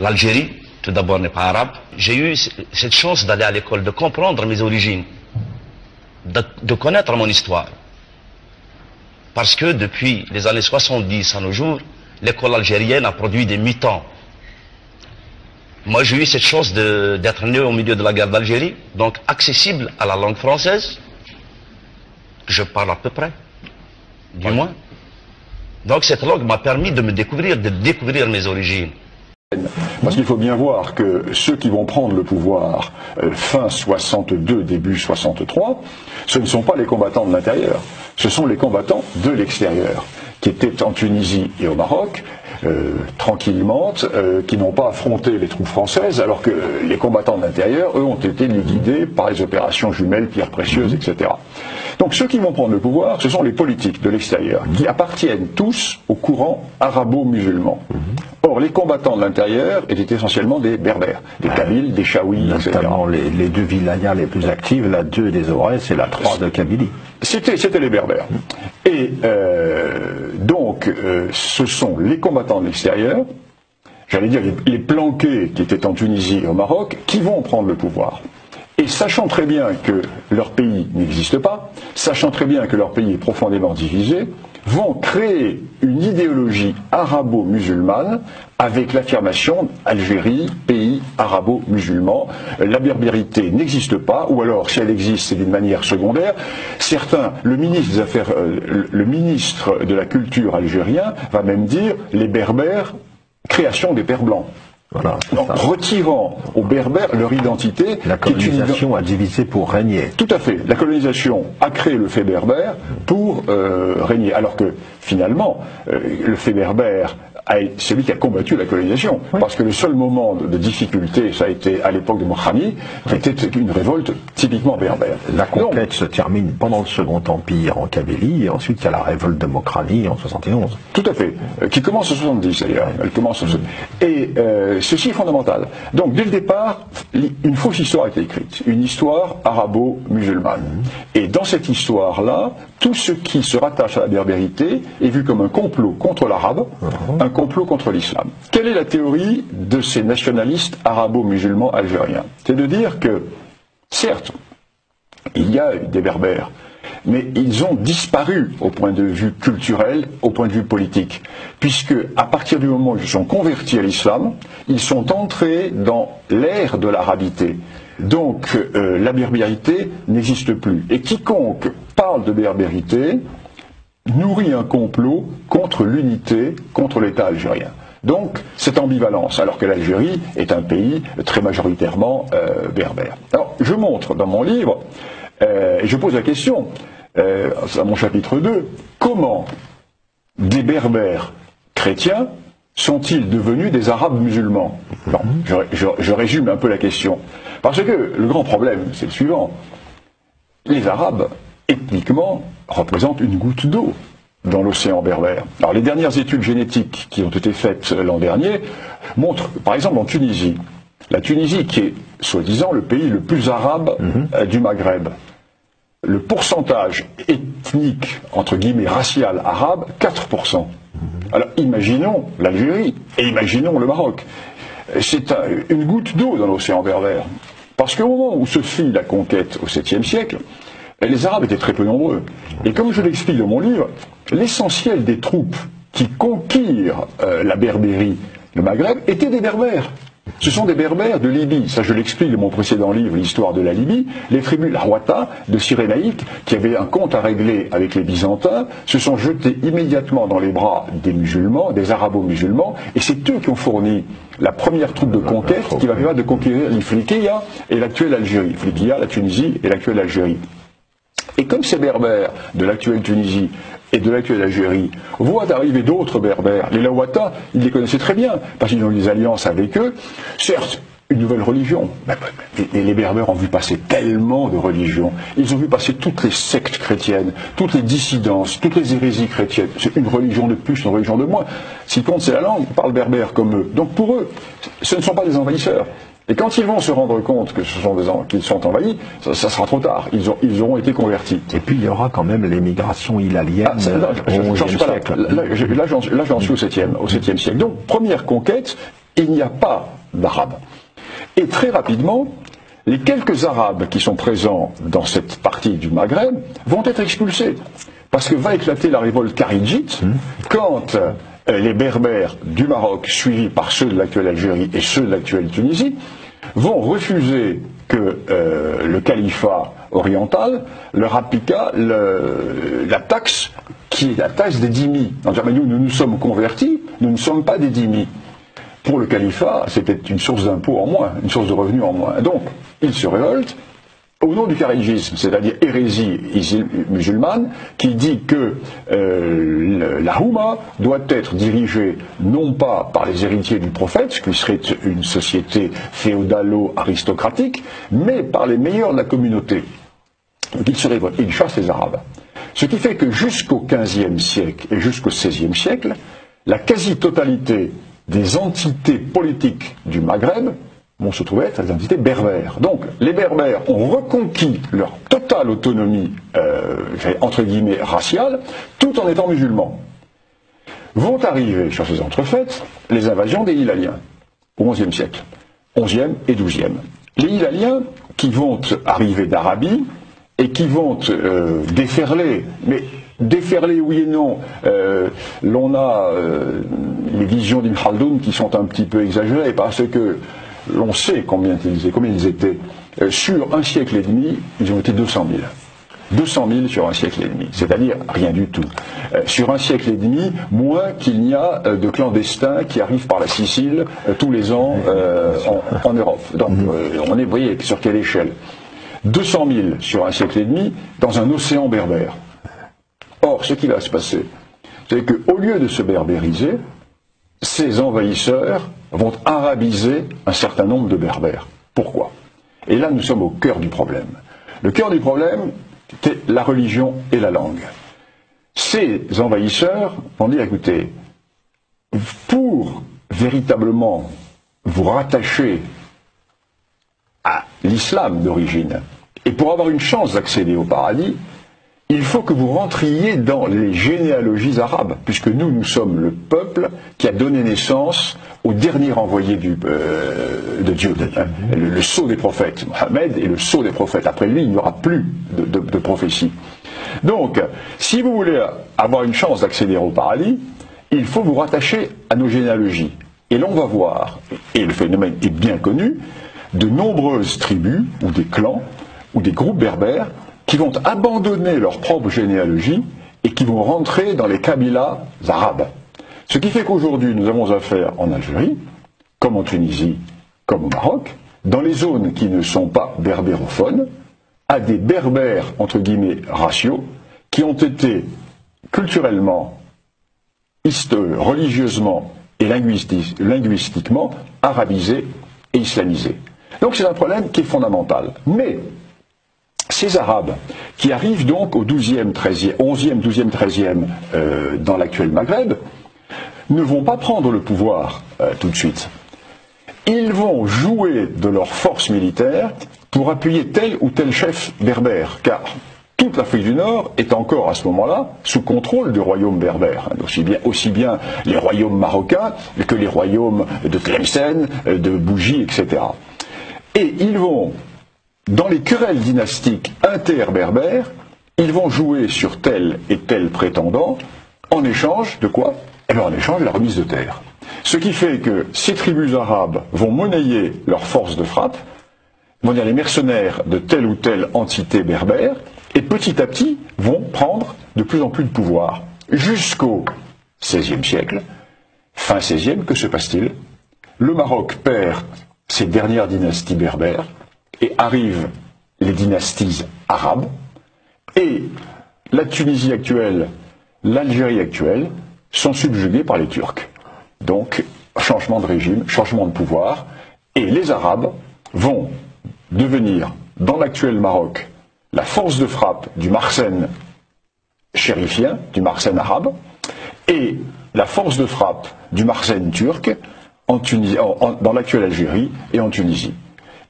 L'Algérie, tout d'abord, n'est pas arabe. J'ai eu cette chance d'aller à l'école, de comprendre mes origines, de connaître mon histoire. Parce que depuis les années 70 à nos jours, l'école algérienne a produit des mutants. Moi, j'ai eu cette chance d'être né au milieu de la guerre d'Algérie, donc accessible à la langue française, que je parle à peu près, du moins. Donc cette langue m'a permis de découvrir mes origines. Parce qu'il faut bien voir que ceux qui vont prendre le pouvoir fin 62, début 63, ce ne sont pas les combattants de l'intérieur, ce sont les combattants de l'extérieur, qui étaient en Tunisie et au Maroc, tranquillement, qui n'ont pas affronté les troupes françaises, alors que les combattants de l'intérieur, eux, ont été liquidés par les opérations jumelles, pierres précieuses, etc. Donc ceux qui vont prendre le pouvoir, ce sont les politiques de l'extérieur, qui appartiennent tous au courant arabo-musulman. Or, les combattants de l'intérieur étaient essentiellement des berbères, des kabyles, des chaouis, etc. Notamment les deux wilayas les plus actives, la 2 des Aurès et la 3 de Kabylie. C'était les berbères. Et donc, ce sont les combattants de l'extérieur, j'allais dire les planqués qui étaient en Tunisie et au Maroc, qui vont prendre le pouvoir. Et sachant très bien que leur pays n'existe pas, sachant très bien que leur pays est profondément divisé, vont créer une idéologie arabo-musulmane avec l'affirmation Algérie, pays arabo-musulman. La berbérité n'existe pas, ou alors si elle existe, c'est d'une manière secondaire. Certains, le ministre de la culture algérien va même dire les berbères, création des pères blancs. Voilà, donc, retirant aux Berbères leur identité. La colonisation a divisé pour régner. Tout à fait. La colonisation a créé le fait berbère pour régner. Alors que finalement, le fait berbère, c'est lui qui a combattu la colonisation. Oui. Parce que le seul moment de difficulté, ça a été à l'époque de Mokhami, qui était une révolte typiquement berbère. La conquête se termine pendant le Second Empire en Kabylie, et ensuite il y a la révolte de Mokrani en 71. Tout à fait. Qui commence en 70 d'ailleurs. Elle commence en 70. Et ceci est fondamental. Donc dès le départ, une fausse histoire a été écrite. Une histoire arabo-musulmane. Et dans cette histoire-là, tout ce qui se rattache à la berbérité est vu comme un complot contre l'arabe, un complot contre l'islam. Quelle est la théorie de ces nationalistes arabo-musulmans algériens? C'est de dire que, certes, il y a des berbères, mais ils ont disparu au point de vue culturel, au point de vue politique, puisque à partir du moment où ils se sont convertis à l'islam, ils sont entrés dans l'ère de l'arabité. Donc la berbérité n'existe plus. Et quiconque parle de berbérité nourrit un complot contre l'unité, contre l'État algérien. Donc, cette ambivalence, alors que l'Algérie est un pays très majoritairement berbère. Alors, je montre dans mon livre, et je pose la question, à mon chapitre 2, comment des berbères chrétiens sont-ils devenus des arabes musulmans? Bon, je résume un peu la question. Parce que le grand problème, c'est le suivant. Les Arabes, ethniquement, représentent une goutte d'eau dans l'océan berbère. Alors les dernières études génétiques qui ont été faites l'an dernier montrent, par exemple en Tunisie, la Tunisie qui est, soi-disant, le pays le plus arabe du Maghreb. Le pourcentage ethnique, entre guillemets, racial arabe, 4%. Alors imaginons l'Algérie et imaginons le Maroc. C'est une goutte d'eau dans l'océan berbère. Parce qu'au moment où se fit la conquête au 7e siècle, les Arabes étaient très peu nombreux. Et comme je l'explique dans mon livre, l'essentiel des troupes qui conquirent la Berbérie, le Maghreb, étaient des Berbères. Ce sont des Berbères de Libye. Ça, je l'explique dans mon précédent livre, l'histoire de la Libye. Les tribus Larouata de Cyrénaïque, qui avaient un compte à régler avec les Byzantins, se sont jetés immédiatement dans les bras des musulmans, des arabo-musulmans, et c'est eux qui ont fourni la première troupe de conquête qui va permettre de conquérir l'Ifriqiya et l'actuelle Algérie. L'Ifriqiya, la Tunisie et l'actuelle Algérie. Et comme ces berbères de l'actuelle Tunisie et de l'actuelle Algérie voient arriver d'autres berbères, les Laouata, ils les connaissaient très bien, parce qu'ils ont eu des alliances avec eux. Certes, une nouvelle religion. Mais les berbères ont vu passer tellement de religions. Ils ont vu passer toutes les sectes chrétiennes, toutes les dissidences, toutes les hérésies chrétiennes. C'est une religion de plus, une religion de moins. Ce qui compte, c'est la langue. Ils parlent berbère comme eux. Donc pour eux, ce ne sont pas des envahisseurs. Et quand ils vont se rendre compte que ce sont des gens qu'ils sont envahis, ça sera trop tard. Ils auront été convertis. Et puis il y aura quand même l'émigration hilalienne au XIe siècle. Là, j'en suis au 7e siècle. Donc, première conquête, il n'y a pas d'Arabes. Et très rapidement, les quelques Arabes qui sont présents dans cette partie du Maghreb vont être expulsés. Parce que va éclater la révolte kharidjite quand les Berbères du Maroc, suivis par ceux de l'actuelle Algérie et ceux de l'actuelle Tunisie, vont refuser que le califat oriental leur appliqua la taxe qui est la taxe des dhimmis. Nous nous sommes convertis, nous ne sommes pas des dhimmis. Pour le califat, c'était une source d'impôt en moins, une source de revenus en moins. Donc, ils se révoltent au nom du kharidjisme, c'est-à-dire hérésie musulmane, qui dit que la Houma doit être dirigée non pas par les héritiers du prophète, ce qui serait une société féodalo-aristocratique, mais par les meilleurs de la communauté. Donc ils se révoltent, ils chassent les Arabes. Ce qui fait que jusqu'au XVe siècle et jusqu'au XVIe siècle, la quasi-totalité des entités politiques du Maghreb vont se trouver être des entités berbères. Donc, les berbères ont reconquis leur totale autonomie, entre guillemets, raciale, tout en étant musulmans. Vont arriver, sur ces entrefaites, les invasions des Hilaliens, au XIe siècle, XIe et XIIe. Les Hilaliens, qui vont arriver d'Arabie, et qui vont déferler, mais déferler oui et non, l'on a les visions d'Ibn Khaldoun qui sont un petit peu exagérées, parce que l'on sait combien ils étaient. Sur un siècle et demi, ils ont été 200 000. 200 000 sur un siècle et demi, c'est-à-dire rien du tout. Sur un siècle et demi, moins qu'il n'y a de clandestins qui arrivent par la Sicile tous les ans en Europe. Donc on est, vous voyez, sur quelle échelle. 200 000 sur un siècle et demi dans un océan berbère. Or, ce qui va se passer, c'est qu'au lieu de se berbériser, ces envahisseurs vont arabiser un certain nombre de berbères. Pourquoi? Et là, nous sommes au cœur du problème. Le cœur du problème, c'est la religion et la langue. Ces envahisseurs vont dire, écoutez, pour véritablement vous rattacher à l'islam d'origine, et pour avoir une chance d'accéder au paradis, il faut que vous rentriez dans les généalogies arabes, puisque nous sommes le peuple qui a donné naissance au dernier envoyé de Dieu, le sceau des prophètes. Mohammed est le sceau des prophètes. Après lui, il n'y aura plus de prophétie. Donc, si vous voulez avoir une chance d'accéder au paradis, il faut vous rattacher à nos généalogies. Et l'on va voir, et le phénomène est bien connu, de nombreuses tribus, ou des clans, ou des groupes berbères, qui vont abandonner leur propre généalogie et qui vont rentrer dans les Kabylas arabes. Ce qui fait qu'aujourd'hui, nous avons affaire en Algérie, comme en Tunisie, comme au Maroc, dans les zones qui ne sont pas berbérophones, à des berbères, entre guillemets, raciaux, qui ont été culturellement, religieusement et linguistiquement arabisés et islamisés. Donc c'est un problème qui est fondamental. Mais ces Arabes, qui arrivent donc au 11e, 12e, 13e dans l'actuel Maghreb, ne vont pas prendre le pouvoir tout de suite. Ils vont jouer de leur force militaire pour appuyer tel ou tel chef berbère, car toute l'Afrique du Nord est encore à ce moment-là sous contrôle du royaume berbère, aussi bien les royaumes marocains que les royaumes de Tlemcen, de Bougie, etc. Et ils vont, dans les querelles dynastiques inter-berbères, ils vont jouer sur tel et tel prétendant en échange de quoi? Eh bien, en échange de la remise de terre. Ce qui fait que ces tribus arabes vont monnayer leur force de frappe, vont dire les mercenaires de telle ou telle entité berbère, et petit à petit vont prendre de plus en plus de pouvoir. Jusqu'au XVIe siècle, fin XVIe, que se passe-t-il? Le Maroc perd ses dernières dynasties berbères, et arrivent les dynasties arabes, et la Tunisie actuelle, l'Algérie actuelle, sont subjuguées par les Turcs. Donc, changement de régime, changement de pouvoir, et les Arabes vont devenir, dans l'actuel Maroc, la force de frappe du Marsène chérifien, du Marsène arabe, et la force de frappe du Marsène turc dans l'actuelle Algérie et en Tunisie.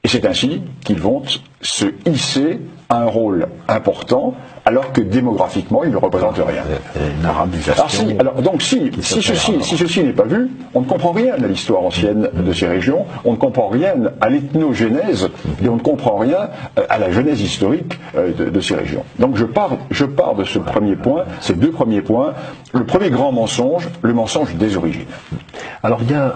Et c'est ainsi qu'ils vont se hisser à un rôle important alors que démographiquement, il ne représente rien. Une arabisation. Si ceci n'est pas vu, on ne comprend rien à l'histoire ancienne de ces régions, on ne comprend rien à l'ethnogénèse et on ne comprend rien à la genèse historique de ces régions. Donc je pars de ce premier point, ces deux premiers points. Le premier grand mensonge, le mensonge des origines. Alors il y a